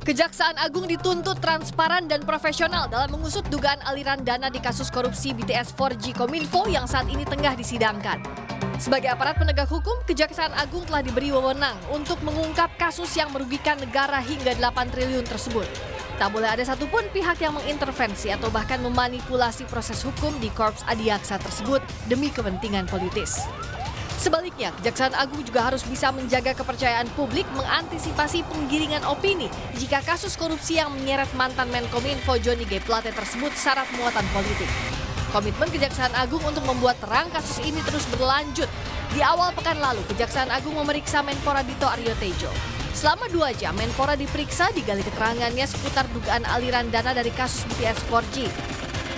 Kejaksaan Agung dituntut transparan dan profesional dalam mengusut dugaan aliran dana di kasus korupsi BTS 4G Kominfo yang saat ini tengah disidangkan. Sebagai aparat penegak hukum, Kejaksaan Agung telah diberi wewenang untuk mengungkap kasus yang merugikan negara hingga 8 triliun tersebut. Tak boleh ada satupun pihak yang mengintervensi atau bahkan memanipulasi proses hukum di Korps Adiaksa tersebut demi kepentingan politis. Sebaliknya, Kejaksaan Agung juga harus bisa menjaga kepercayaan publik mengantisipasi penggiringan opini jika kasus korupsi yang menyeret mantan Menkominfo Johnny G. Plate tersebut syarat muatan politik. Komitmen Kejaksaan Agung untuk membuat terang kasus ini terus berlanjut. Di awal pekan lalu, Kejaksaan Agung memeriksa Menpora Dito Aryo Tejo. Selama 2 jam, Menpora diperiksa digali keterangannya seputar dugaan aliran dana dari kasus BTS 4G.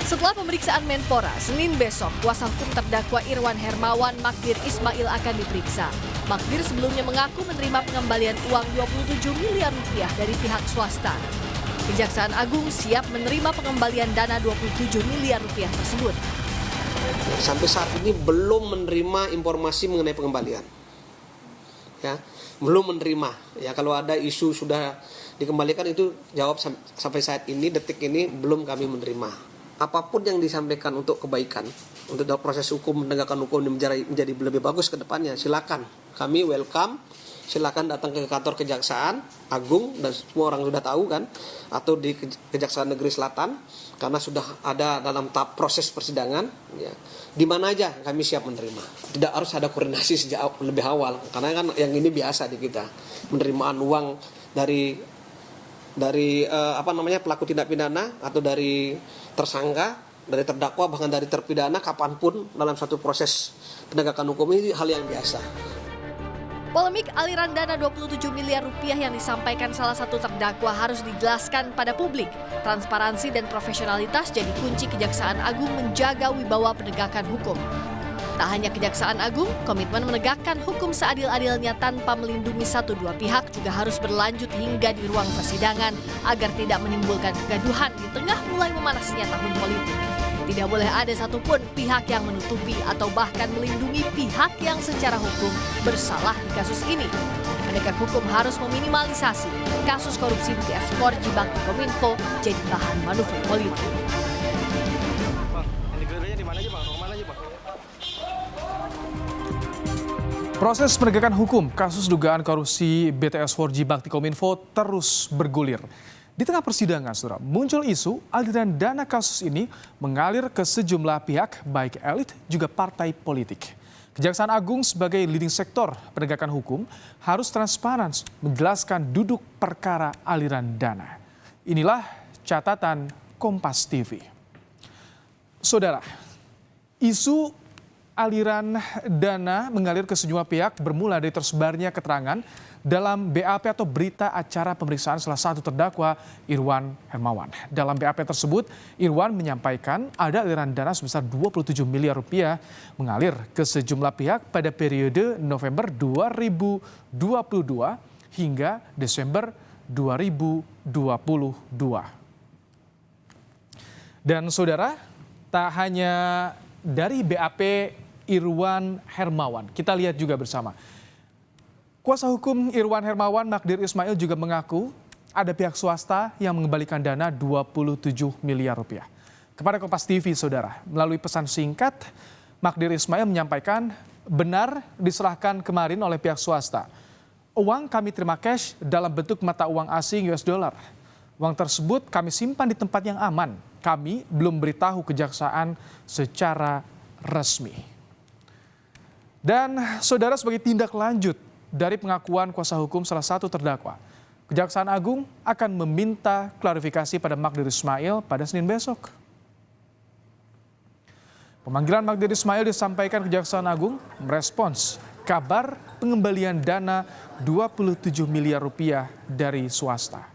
Setelah pemeriksaan Menpora, Senin besok, kuasa hukum terdakwa Irwan Hermawan Magdir Ismail akan diperiksa. Magdir sebelumnya mengaku menerima pengembalian uang 27 miliar rupiah dari pihak swasta. Kejaksaan Agung siap menerima pengembalian dana 27 miliar rupiah tersebut. Sampai saat ini belum menerima informasi mengenai pengembalian. Ya, belum menerima. Ya, kalau ada isu sudah dikembalikan itu jawab sampai saat ini, detik ini belum kami menerima. Apapun yang disampaikan untuk kebaikan, untuk proses hukum, penegakan hukum menjadi lebih bagus ke depannya, silakan. Kami welcome, silakan datang ke kantor Kejaksaan Agung, dan semua orang sudah tahu kan, atau di Kejaksaan Negeri Selatan, karena sudah ada dalam tahap proses persidangan, ya. Di mana aja kami siap menerima. Tidak harus ada koordinasi sejak lebih awal, karena kan yang ini biasa di kita, penerimaan uang dari pelaku tindak pidana atau dari tersangka, dari terdakwa, bahkan dari terpidana kapanpun dalam satu proses penegakan hukum ini hal yang biasa. Polemik aliran dana 27 miliar rupiah yang disampaikan salah satu terdakwa harus dijelaskan pada publik. Transparansi dan profesionalitas jadi kunci Kejaksaan Agung menjaga wibawa penegakan hukum. Tak hanya Kejaksaan Agung, komitmen menegakkan hukum seadil-adilnya tanpa melindungi satu dua pihak juga harus berlanjut hingga di ruang persidangan agar tidak menimbulkan kegaduhan di tengah mulai memanasnya tahun politik. Tidak boleh ada satupun pihak yang menutupi atau bahkan melindungi pihak yang secara hukum bersalah di kasus ini. Penegak hukum harus meminimalisasi kasus korupsi BTS 4G Bakti Kominfo jadi bahan manuver politik. Proses penegakan hukum kasus dugaan korupsi BTS 4G Bakti Kominfo terus bergulir. Di tengah persidangan, saudara, muncul isu aliran dana kasus ini mengalir ke sejumlah pihak, baik elit juga partai politik. Kejaksaan Agung sebagai leading sektor penegakan hukum harus transparan menjelaskan duduk perkara aliran dana. Inilah catatan Kompas TV. Saudara, isu aliran dana mengalir ke sejumlah pihak bermula dari tersebarnya keterangan dalam BAP atau berita acara pemeriksaan salah satu terdakwa Irwan Hermawan. Dalam BAP tersebut, Irwan menyampaikan ada aliran dana sebesar 27 miliar rupiah mengalir ke sejumlah pihak pada periode November 2022 hingga Desember 2022. Dan saudara, tak hanya dari BAP Irwan Hermawan, kita lihat juga bersama. Kuasa hukum Irwan Hermawan Magdir Ismail juga mengaku ada pihak swasta yang mengembalikan dana 27 miliar rupiah. Kepada Kompas TV, saudara, melalui pesan singkat, Magdir Ismail menyampaikan benar diserahkan kemarin oleh pihak swasta. Uang kami terima cash dalam bentuk mata uang asing US dollar. Uang tersebut kami simpan di tempat yang aman. Kami belum beritahu kejaksaan secara resmi. Dan saudara, sebagai tindak lanjut dari pengakuan kuasa hukum salah satu terdakwa, Kejaksaan Agung akan meminta klarifikasi pada Magdir Ismail pada Senin besok. Pemanggilan Magdir Ismail disampaikan Kejaksaan Agung merespons kabar pengembalian dana 27 miliar rupiah dari swasta.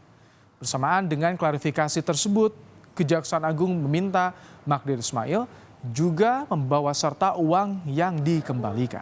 Bersamaan dengan klarifikasi tersebut, Kejaksaan Agung meminta Magdir Ismail juga membawa serta uang yang dikembalikan.